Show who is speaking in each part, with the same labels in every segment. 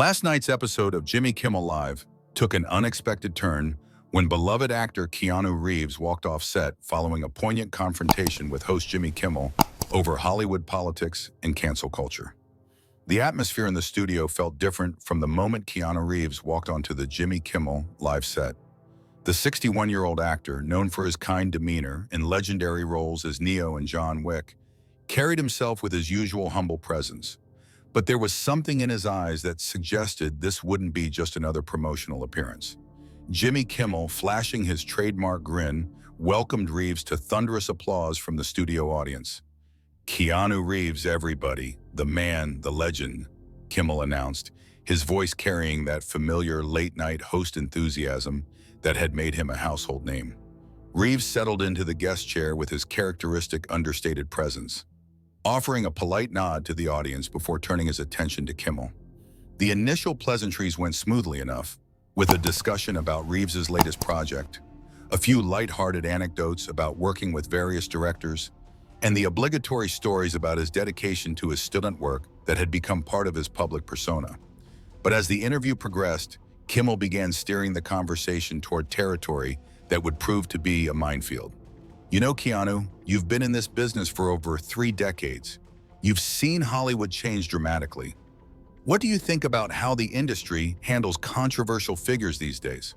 Speaker 1: Last night's episode of Jimmy Kimmel Live took an unexpected turn when beloved actor Keanu Reeves walked off set following a poignant confrontation with host Jimmy Kimmel over Hollywood politics and cancel culture. The atmosphere in the studio felt different from the moment Keanu Reeves walked onto the Jimmy Kimmel Live set. The 61-year-old actor, known for his kind demeanor and legendary roles as Neo in John Wick, carried himself with his usual humble presence. But there was something in his eyes that suggested this wouldn't be just another promotional appearance. Jimmy Kimmel, flashing his trademark grin, welcomed Reeves to thunderous applause from the studio audience. "Keanu Reeves, everybody, the man, the legend," Kimmel announced, his voice carrying that familiar late-night host enthusiasm that had made him a household name. Reeves settled into the guest chair with his characteristic understated presence, offering a polite nod to the audience before turning his attention to Kimmel. The initial pleasantries went smoothly enough, with a discussion about Reeves's latest project, a few light-hearted anecdotes about working with various directors, and the obligatory stories about his dedication to his student work that had become part of his public persona. But as the interview progressed, Kimmel began steering the conversation toward territory that would prove to be a minefield. "You know, Keanu, you've been in this business for over 3 decades. You've seen Hollywood change dramatically. What do you think about how the industry handles controversial figures these days?"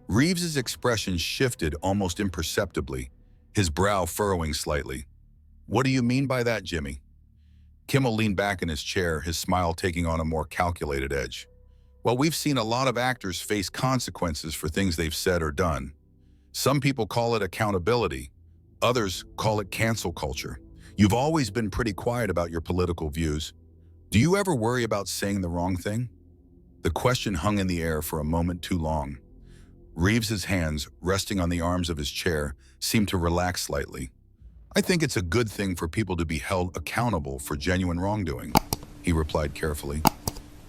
Speaker 1: Reeves's expression shifted almost imperceptibly, his brow furrowing slightly. "What do you mean by that, Jimmy?" Kimmel leaned back in his chair, his smile taking on a more calculated edge. "Well, we've seen a lot of actors face consequences for things they've said or done. Some people call it accountability. Others call it cancel culture. You've always been pretty quiet about your political views. Do you ever worry about saying the wrong thing?" The question hung in the air for a moment too long. Reeves's hands, resting on the arms of his chair, seemed to relax slightly. "I think it's a good thing for people to be held accountable for genuine wrongdoing," he replied carefully.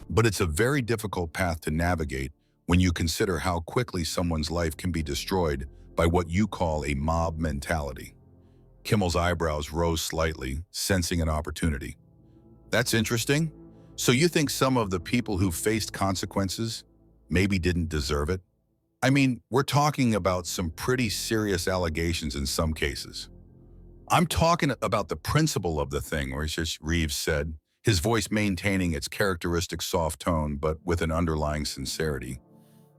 Speaker 1: "But it's a very difficult path to navigate when you consider how quickly someone's life can be destroyed by what you call a mob mentality." Kimmel's eyebrows rose slightly, sensing an opportunity. "That's interesting. So you think some of the people who faced consequences maybe didn't deserve it? I mean, we're talking about some pretty serious allegations in some cases." "I'm talking about the principle of the thing," Reeves said, his voice maintaining its characteristic soft tone but with an underlying sincerity.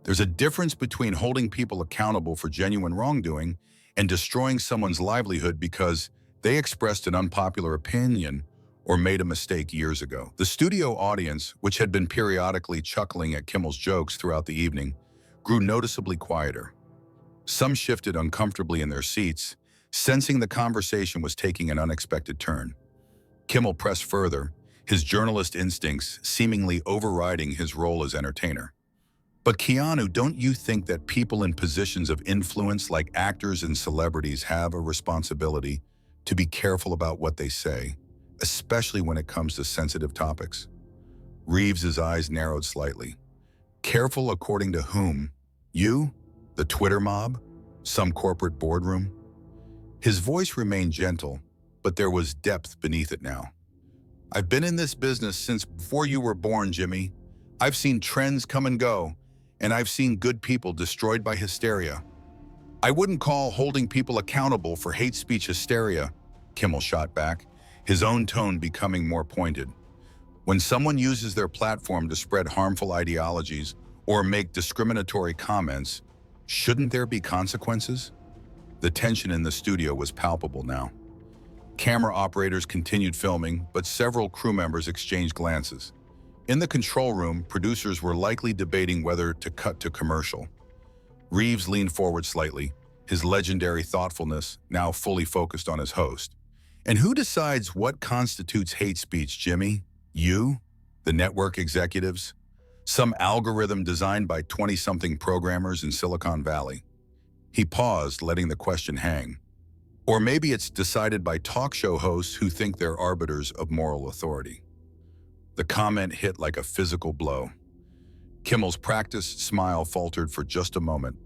Speaker 1: "There's a difference between holding people accountable for genuine wrongdoing and destroying someone's livelihood because they expressed an unpopular opinion or made a mistake years ago." The studio audience, which had been periodically chuckling at Kimmel's jokes throughout the evening, grew noticeably quieter. Some shifted uncomfortably in their seats, sensing the conversation was taking an unexpected turn. Kimmel pressed further, his journalist instincts seemingly overriding his role as entertainer. "But Keanu, don't you think that people in positions of influence like actors and celebrities have a responsibility to be careful about what they say, especially when it comes to sensitive topics?" Reeves's eyes narrowed slightly. "Careful according to whom? You? The Twitter mob? Some corporate boardroom?" His voice remained gentle, but there was depth beneath it now. "I've been in this business since before you were born, Jimmy. I've seen trends come and go, and I've seen good people destroyed by hysteria. I wouldn't call holding people accountable for hate speech hysteria," Kimmel shot back, his own tone becoming more pointed. "When someone uses their platform to spread harmful ideologies or make discriminatory comments, shouldn't there be consequences?" The tension in the studio was palpable now. Camera operators continued filming, but several crew members exchanged glances. In the control room, producers were likely debating whether to cut to commercial. Reeves leaned forward slightly, his legendary thoughtfulness now fully focused on his host. "And who decides what constitutes hate speech, Jimmy? You? The network executives? Some algorithm designed by 20-something programmers in Silicon Valley?" He paused, letting the question hang. "Or maybe it's decided by talk show hosts who think they're arbiters of moral authority." The comment hit like a physical blow. Kimmel's practiced smile faltered for just a moment,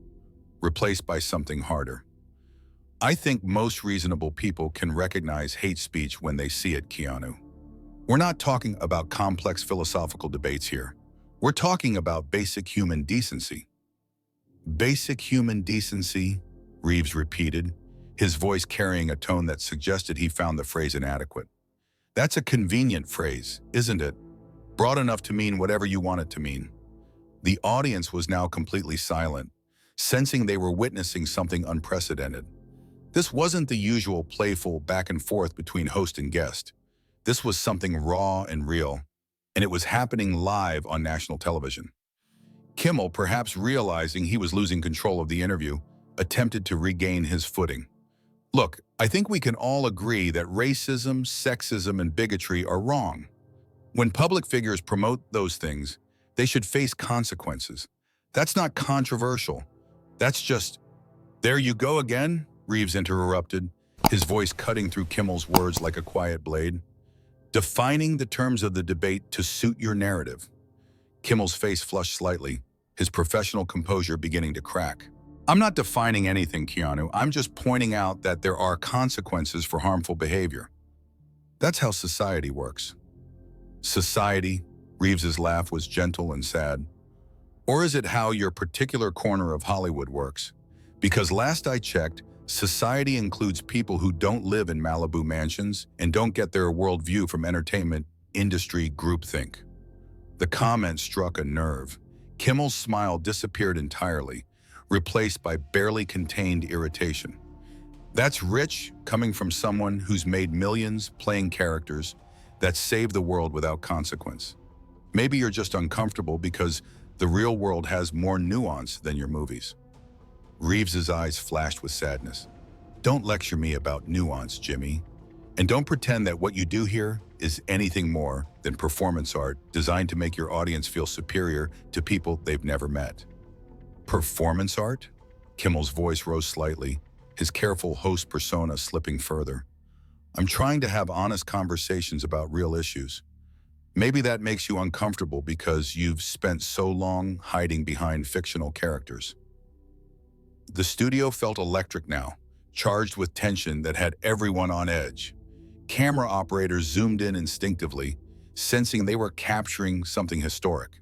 Speaker 1: replaced by something harder. "I think most reasonable people can recognize hate speech when they see it, Keanu. We're not talking about complex philosophical debates here. We're talking about basic human decency. Basic human decency, Reeves repeated, his voice carrying a tone that suggested he found the phrase inadequate. That's a convenient phrase, isn't it? Broad enough to mean whatever you want it to mean. The audience was now completely silent, sensing they were witnessing something unprecedented. This wasn't the usual playful back and forth between host and guest. This was something raw and real, and it was happening live on national television. Kimmel, perhaps realizing he was losing control of the interview, attempted to regain his footing. Look, I think we can all agree that racism, sexism, and bigotry are wrong. When public figures promote those things, they should face consequences. That's not controversial. That's just, there you go again, Reeves interrupted, his voice cutting through Kimmel's words like a quiet blade. Defining the terms of the debate to suit your narrative. Kimmel's face flushed slightly, his professional composure beginning to crack. I'm not defining anything, Keanu. I'm just pointing out that there are consequences for harmful behavior. That's how society works. Society? Reeves's laugh was gentle and sad. Or is it how your particular corner of Hollywood works? Because last I checked, society includes people who don't live in Malibu mansions and don't get their worldview from entertainment industry groupthink. The comment struck a nerve. Kimmel's smile disappeared entirely, replaced by barely contained irritation. That's rich, coming from someone who's made millions playing characters that save the world without consequence. Maybe you're just uncomfortable because the real world has more nuance than your movies. Reeves's eyes flashed with sadness. Don't lecture me about nuance, Jimmy. And don't pretend that what you do here is anything more than performance art designed to make your audience feel superior to people they've never met. Performance art? Kimmel's voice rose slightly, his careful host persona slipping further. I'm trying to have honest conversations about real issues. Maybe that makes you uncomfortable because you've spent so long hiding behind fictional characters. The studio felt electric now, charged with tension that had everyone on edge. Camera operators zoomed in instinctively, sensing they were capturing something historic.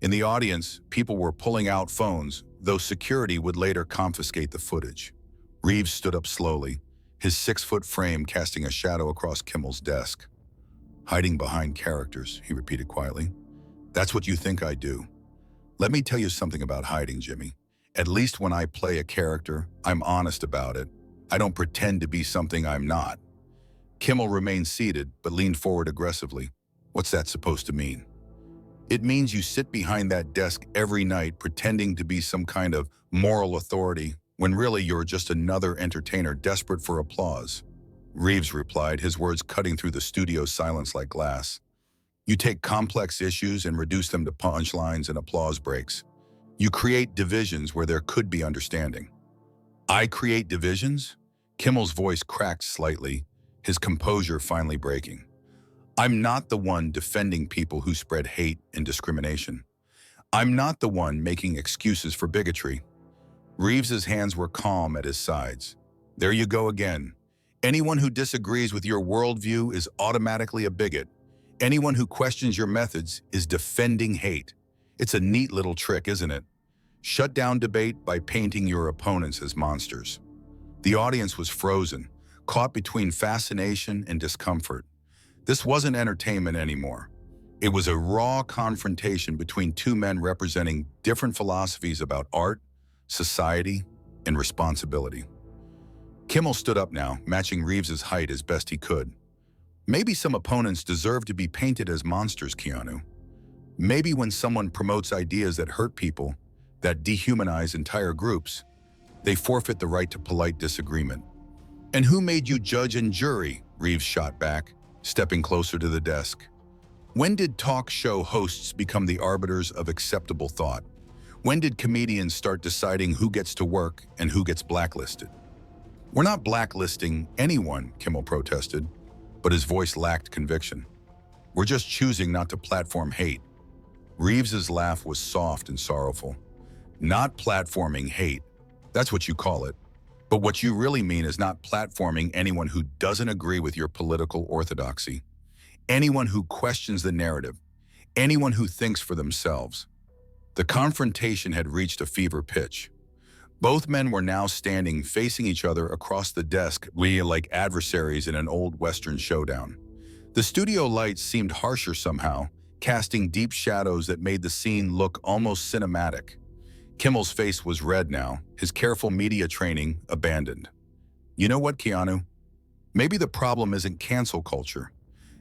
Speaker 1: In the audience, people were pulling out phones, though security would later confiscate the footage. Reeves stood up slowly, his 6-foot frame casting a shadow across Kimmel's desk. Hiding behind characters, he repeated quietly. That's what you think I do. Let me tell you something about hiding, Jimmy. At least when I play a character, I'm honest about it. I don't pretend to be something I'm not. Kimmel remained seated, but leaned forward aggressively. What's that supposed to mean? It means you sit behind that desk every night pretending to be some kind of moral authority when really you're just another entertainer desperate for applause. Reeves replied, his words cutting through the studio's silence like glass. You take complex issues and reduce them to punchlines and applause breaks. You create divisions where there could be understanding. I create divisions? Kimmel's voice cracked slightly, his composure finally breaking. I'm not the one defending people who spread hate and discrimination. I'm not the one making excuses for bigotry. Reeves's hands were calm at his sides. There you go again. Anyone who disagrees with your worldview is automatically a bigot. Anyone who questions your methods is defending hate. It's a neat little trick, isn't it? Shut down debate by painting your opponents as monsters. The audience was frozen, caught between fascination and discomfort. This wasn't entertainment anymore. It was a raw confrontation between two men representing different philosophies about art, society, and responsibility. Kimmel stood up now, matching Reeves's height as best he could. Maybe some opponents deserve to be painted as monsters, Keanu. Maybe when someone promotes ideas that hurt people, that dehumanize entire groups, they forfeit the right to polite disagreement. And who made you judge and jury? Reeves shot back, stepping closer to the desk. When did talk show hosts become the arbiters of acceptable thought? When did comedians start deciding who gets to work and who gets blacklisted? We're not blacklisting anyone, Kimmel protested, but his voice lacked conviction. We're just choosing not to platform hate. Reeves's laugh was soft and sorrowful. Not platforming hate, that's what you call it. But what you really mean is not platforming anyone who doesn't agree with your political orthodoxy. Anyone who questions the narrative. anyone who thinks for themselves. The confrontation had reached a fever pitch. Both men were now standing facing each other across the desk, like adversaries in an old Western showdown. The studio lights seemed harsher somehow, casting deep shadows that made the scene look almost cinematic. Kimmel's face was red now, his careful media training abandoned. You know what, Keanu? Maybe the problem isn't cancel culture.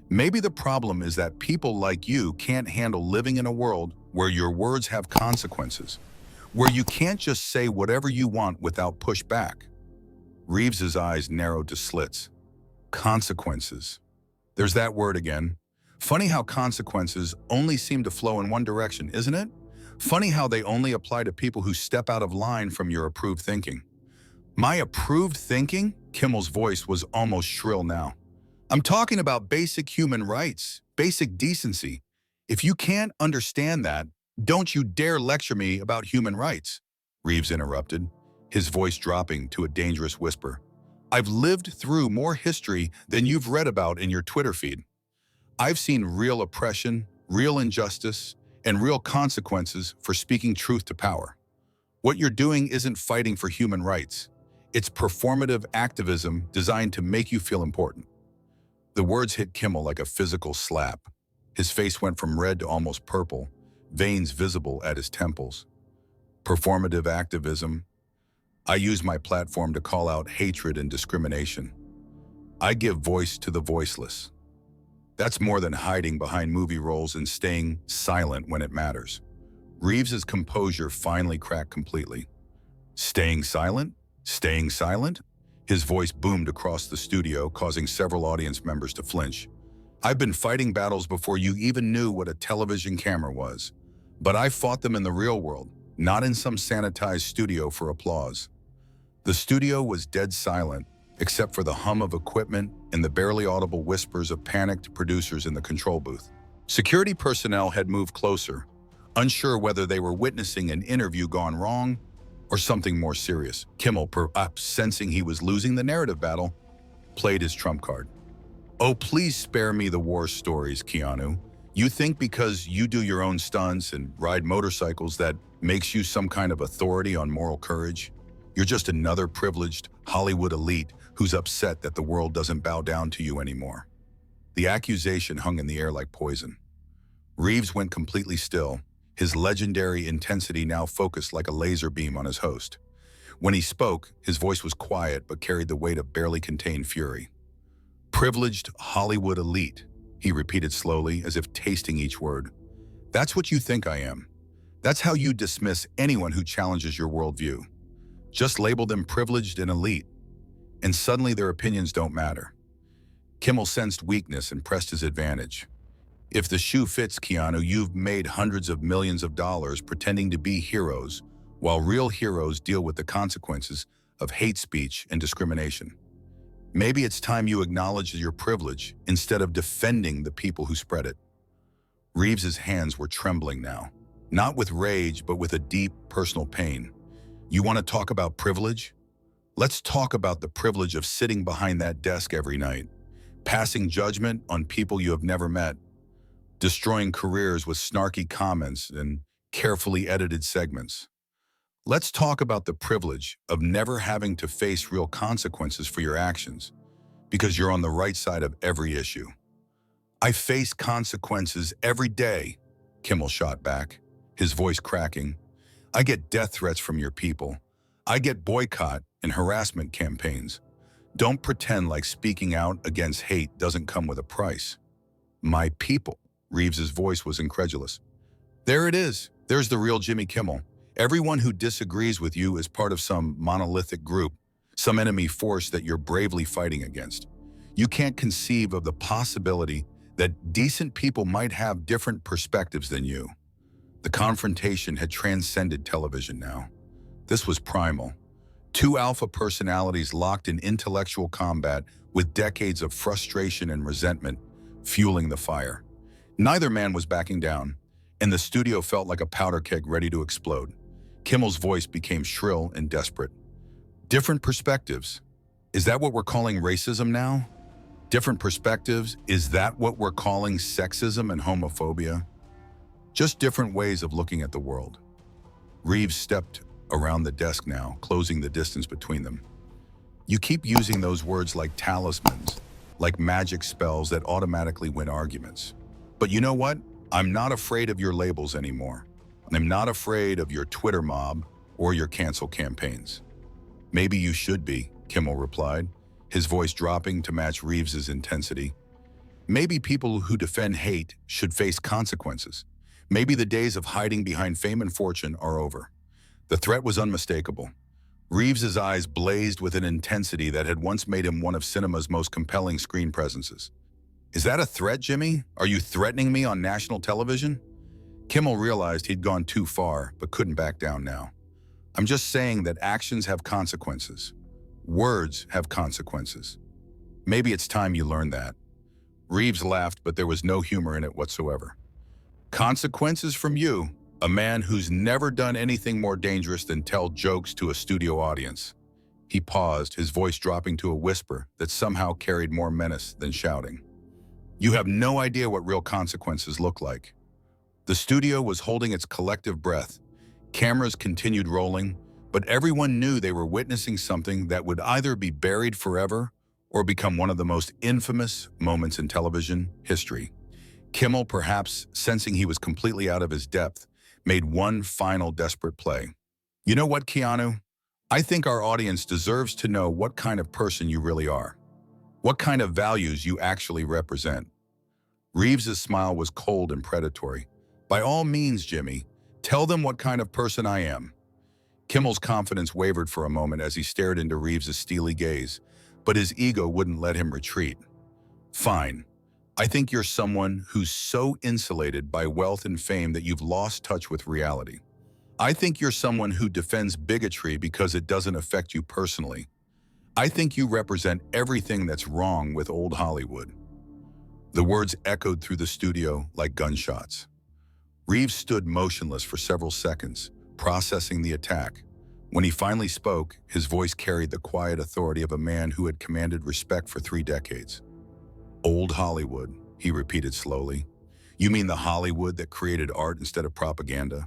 Speaker 1: Maybe the problem is that people like you can't handle living in a world where your words have consequences, where you can't just say whatever you want without pushback. Reeves's eyes narrowed to slits. Consequences. There's that word again. Funny how consequences only seem to flow in one direction, isn't it? Funny how they only apply to people who step out of line from your approved thinking. My approved thinking? Kimmel's voice was almost shrill now. I'm talking about basic human rights, basic decency. If you can't understand that, don't you dare lecture me about human rights, Reeves interrupted, his voice dropping to a dangerous whisper. I've lived through more history than you've read about in your Twitter feed. I've seen real oppression, real injustice, and real consequences for speaking truth to power. What you're doing isn't fighting for human rights. It's performative activism designed to make you feel important. The words hit Kimmel like a physical slap. His face went from red to almost purple, veins visible at his temples. Performative activism. I use my platform to call out hatred and discrimination. I give voice to the voiceless. That's more than hiding behind movie roles and staying silent when it matters. Reeves's composure finally cracked completely. Staying silent? Staying silent? His voice boomed across the studio, causing several audience members to flinch. I've been fighting battles before you even knew what a television camera was. But I fought them in the real world, not in some sanitized studio for applause. The studio was dead silent, except for the hum of equipment and the barely audible whispers of panicked producers in the control booth. Security personnel had moved closer, unsure whether they were witnessing an interview gone wrong or something more serious. Kimmel, perhaps sensing he was losing the narrative battle, played his trump card. Oh, please spare me the war stories, Keanu. You think because you do your own stunts and ride motorcycles that makes you some kind of authority on moral courage? You're just another privileged Hollywood elite who's upset that the world doesn't bow down to you anymore. The accusation hung in the air like poison. Reeves went completely still, his legendary intensity now focused like a laser beam on his host. When he spoke, his voice was quiet but carried the weight of barely contained fury. Privileged Hollywood elite, he repeated slowly as if tasting each word. That's what you think I am. That's how you dismiss anyone who challenges your worldview. Just label them privileged and elite, and suddenly their opinions don't matter. Kimmel sensed weakness and pressed his advantage. If the shoe fits, Keanu, you've made hundreds of millions of dollars pretending to be heroes, while real heroes deal with the consequences of hate speech and discrimination. Maybe it's time you acknowledge your privilege instead of defending the people who spread it. Reeves's hands were trembling now, not with rage, but with a deep personal pain. You want to talk about privilege? Let's talk about the privilege of sitting behind that desk every night, passing judgment on people you have never met, destroying careers with snarky comments and carefully edited segments. Let's talk about the privilege of never having to face real consequences for your actions, because you're on the right side of every issue. I face consequences every day, Kimmel shot back, his voice cracking. I get death threats from your people. I get boycott and harassment campaigns. Don't pretend like speaking out against hate doesn't come with a price. My people. Reeves's voice was incredulous. There it is. There's the real Jimmy Kimmel. Everyone who disagrees with you is part of some monolithic group, some enemy force that you're bravely fighting against. You can't conceive of the possibility that decent people might have different perspectives than you. The confrontation had transcended television now. This was primal. Two alpha personalities locked in intellectual combat with decades of frustration and resentment fueling the fire. Neither man was backing down, and the studio felt like a powder keg ready to explode. Kimmel's voice became shrill and desperate. Different perspectives. Is that what we're calling racism now? Different perspectives? Is that what we're calling sexism and homophobia? just different ways of looking at the world. Reeves stepped around the desk now, closing the distance between them. You keep using those words like talismans, like magic spells that automatically win arguments. But you know what? I'm not afraid of your labels anymore. I'm not afraid of your Twitter mob or your cancel campaigns. Maybe you should be, Kimmel replied, his voice dropping to match Reeves's intensity. Maybe people who defend hate should face consequences. Maybe the days of hiding behind fame and fortune are over. The threat was unmistakable. Reeves's eyes blazed with an intensity that had once made him one of cinema's most compelling screen presences. Is that a threat, Jimmy? Are you threatening me on national television? Kimmel realized he'd gone too far, but couldn't back down now. I'm just saying that actions have consequences. Words have consequences. Maybe it's time you learn that. Reeves laughed, but there was no humor in it whatsoever. Consequences from you, a man who's never done anything more dangerous than tell jokes to a studio audience. He paused, his voice dropping to a whisper that somehow carried more menace than shouting. You have no idea what real consequences look like. The studio was holding its collective breath. Cameras continued rolling, but everyone knew they were witnessing something that would either be buried forever or become one of the most infamous moments in television history. Kimmel, perhaps sensing he was completely out of his depth, made one final desperate play. You know what, Keanu? I think our audience deserves to know what kind of person you really are. What kind of values you actually represent. Reeves's smile was cold and predatory. By all means, Jimmy, tell them what kind of person I am. Kimmel's confidence wavered for a moment as he stared into Reeves's steely gaze, but his ego wouldn't let him retreat. Fine. I think you're someone who's so insulated by wealth and fame that you've lost touch with reality. I think you're someone who defends bigotry because it doesn't affect you personally. I think you represent everything that's wrong with old Hollywood. The words echoed through the studio like gunshots. Reeves stood motionless for several seconds, processing the attack. When he finally spoke, his voice carried the quiet authority of a man who had commanded respect for 3 decades. Old Hollywood, he repeated slowly. You mean the Hollywood that created art instead of propaganda?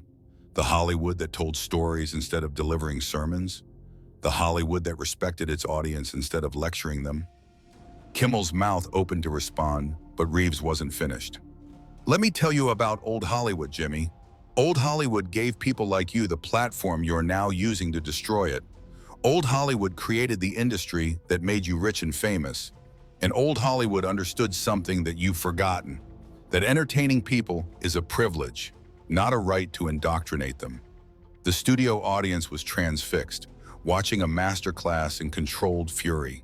Speaker 1: The Hollywood that told stories instead of delivering sermons? The Hollywood that respected its audience instead of lecturing them? Kimmel's mouth opened to respond, but Reeves wasn't finished. Let me tell you about old Hollywood, Jimmy. Old Hollywood gave people like you the platform you're now using to destroy it. Old Hollywood created the industry that made you rich and famous. And old Hollywood understood something that you've forgotten, that entertaining people is a privilege, not a right to indoctrinate them. The studio audience was transfixed, watching a masterclass in controlled fury.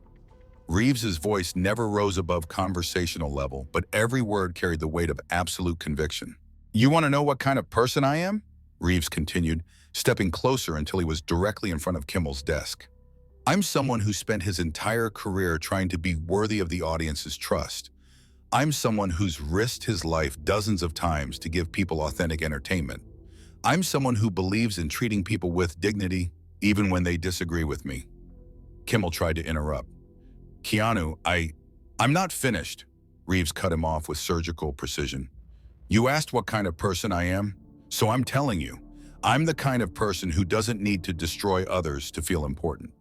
Speaker 1: Reeves's voice never rose above conversational level, but every word carried the weight of absolute conviction. You want to know what kind of person I am? Reeves continued, stepping closer until he was directly in front of Kimmel's desk. I'm someone who spent his entire career trying to be worthy of the audience's trust. I'm someone who's risked his life dozens of times to give people authentic entertainment. I'm someone who believes in treating people with dignity, even when they disagree with me. Kimmel tried to interrupt. Keanu, I'm not finished. Reeves cut him off with surgical precision. You asked what kind of person I am, so I'm telling you. I'm the kind of person who doesn't need to destroy others to feel important.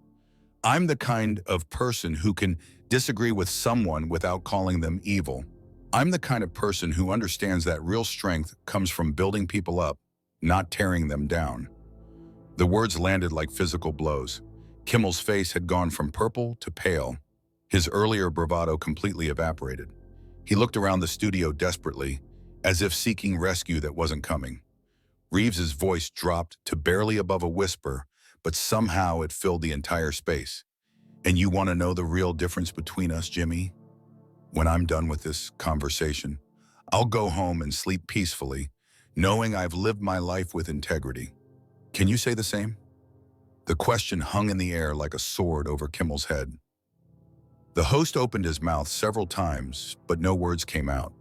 Speaker 1: I'm the kind of person who can disagree with someone without calling them evil. I'm the kind of person who understands that real strength comes from building people up, not tearing them down. The words landed like physical blows. Kimmel's face had gone from purple to pale. His earlier bravado completely evaporated. He looked around the studio desperately, as if seeking rescue that wasn't coming. Reeves's voice dropped to barely above a whisper, but somehow it filled the entire space. And you want to know the real difference between us, Jimmy? When I'm done with this conversation, I'll go home and sleep peacefully, knowing I've lived my life with integrity. Can you say the same? The question hung in the air like a sword over Kimmel's head. The host opened his mouth several times, but no words came out.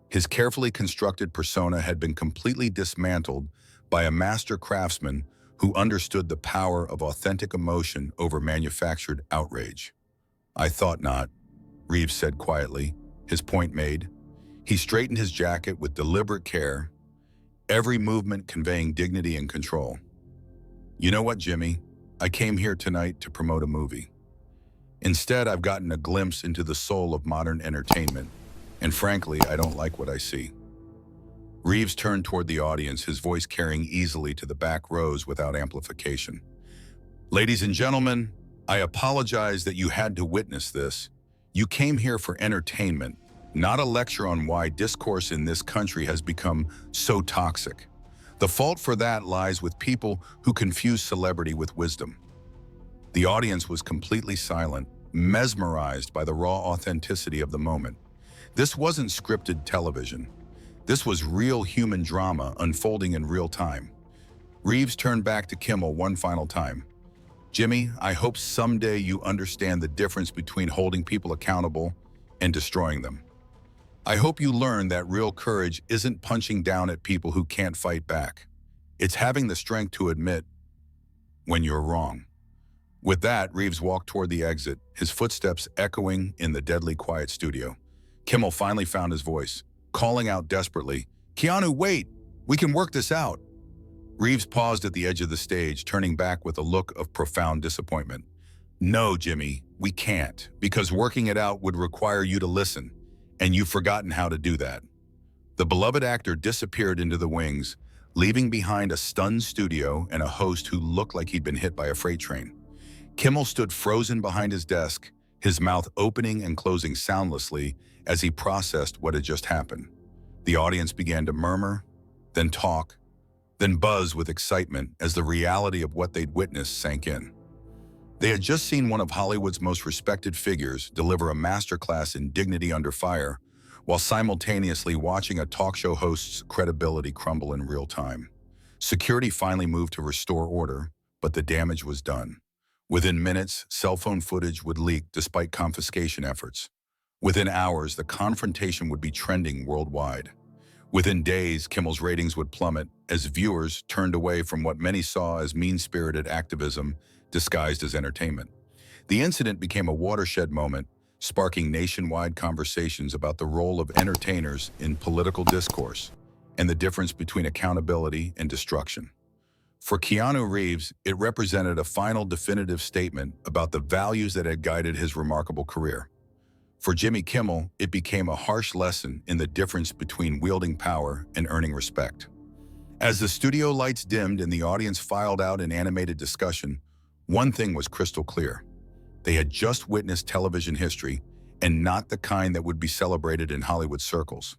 Speaker 1: His carefully constructed persona had been completely dismantled by a master craftsman who understood the power of authentic emotion over manufactured outrage. I thought not, Reeves said quietly, his point made. He straightened his jacket with deliberate care. every movement conveying dignity and control. You know what, Jimmy? I came here tonight to promote a movie. Instead, I've gotten a glimpse into the soul of modern entertainment, and frankly, I don't like what I see. Reeves turned toward the audience, his voice carrying easily to the back rows without amplification. Ladies and gentlemen, I apologize that you had to witness this. You came here for entertainment, not a lecture on why discourse in this country has become so toxic. The fault for that lies with people who confuse celebrity with wisdom. The audience was completely silent, mesmerized by the raw authenticity of the moment. This wasn't scripted television. This was real human drama unfolding in real time. Reeves turned back to Kimmel one final time. Jimmy, I hope someday you understand the difference between holding people accountable and destroying them. I hope you learn that real courage isn't punching down at people who can't fight back. It's having the strength to admit when you're wrong. With that, Reeves walked toward the exit, his footsteps echoing in the deadly quiet studio. Kimmel finally found his voice, calling out desperately, "Keanu, wait! We can work this out!" Reeves paused at the edge of the stage, turning back with a look of profound disappointment. "No, Jimmy, we can't, because working it out would require you to listen, and you've forgotten how to do that." The beloved actor disappeared into the wings, leaving behind a stunned studio and a host who looked like he'd been hit by a freight train. Kimmel stood frozen behind his desk, his mouth opening and closing soundlessly as he processed what had just happened. The audience began to murmur, then talk, then buzz with excitement as the reality of what they'd witnessed sank in. They had just seen one of Hollywood's most respected figures deliver a masterclass in dignity under fire, while simultaneously watching a talk show host's credibility crumble in real time. Security finally moved to restore order, but the damage was done. Within minutes, cell phone footage would leak despite confiscation efforts. Within hours, the confrontation would be trending worldwide. Within days, Kimmel's ratings would plummet as viewers turned away from what many saw as mean-spirited activism disguised as entertainment. The incident became a watershed moment, sparking nationwide conversations about the role of entertainers in political discourse and the difference between accountability and destruction. For Keanu Reeves, it represented a final definitive statement about the values that had guided his remarkable career. For Jimmy Kimmel, it became a harsh lesson in the difference between wielding power and earning respect. As the studio lights dimmed and the audience filed out in animated discussion, one thing was crystal clear. They had just witnessed television history, and not the kind that would be celebrated in Hollywood circles.